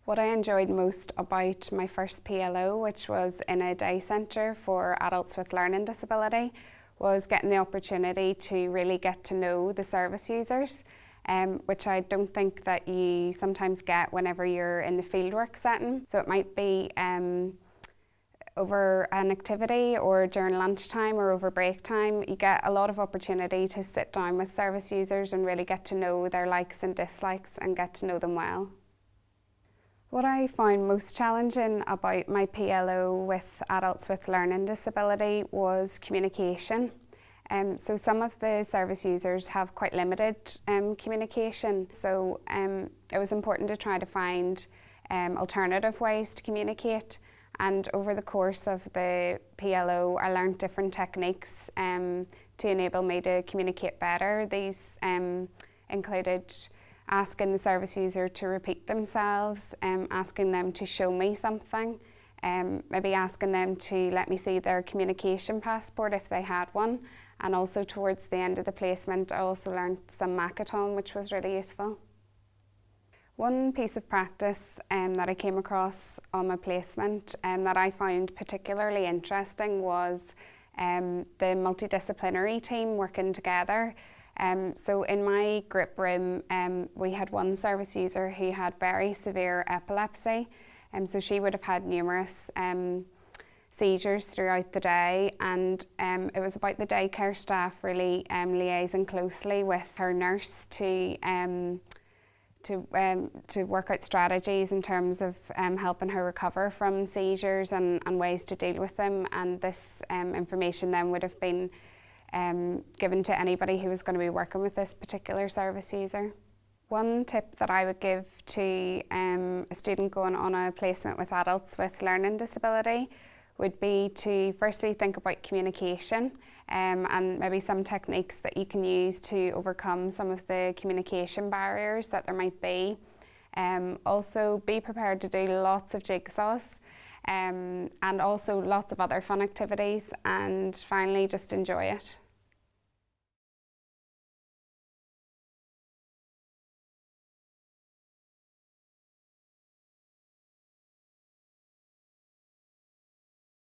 What I enjoyed most about my first PLO, which was in a day centre for adults with learning disability, was getting the opportunity to really get to know the service users, which I don't think that you sometimes get whenever you're in the fieldwork setting. So it might be over an activity or during lunchtime or over break time. You get a lot of opportunity to sit down with service users and really get to know their likes and dislikes and get to know them well. What I found most challenging about my PLO with adults with learning disability was communication. So some of the service users have quite limited communication, so it was important to try to find alternative ways to communicate. And over the course of the PLO, I learned different techniques to enable me to communicate better. These included asking the service user to repeat themselves, asking them to show me something, maybe asking them to let me see their communication passport if they had one. And also towards the end of the placement, I also learned some Makaton, which was really useful. One piece of practice that I came across on my placement that I found particularly interesting was the multidisciplinary team working together. So in my group room, we had one service user who had very severe epilepsy, so she would have had numerous seizures throughout the day, and it was about the daycare staff really liaising closely with her nurse to work out strategies in terms of helping her recover from seizures and ways to deal with them, and this information then would have been given to anybody who was going to be working with this particular service user. One tip that I would give to a student going on a placement with adults with learning disability would be to firstly think about communication and maybe some techniques that you can use to overcome some of the communication barriers that there might be. Also be prepared to do lots of jigsaws and also lots of other fun activities, and finally just enjoy it.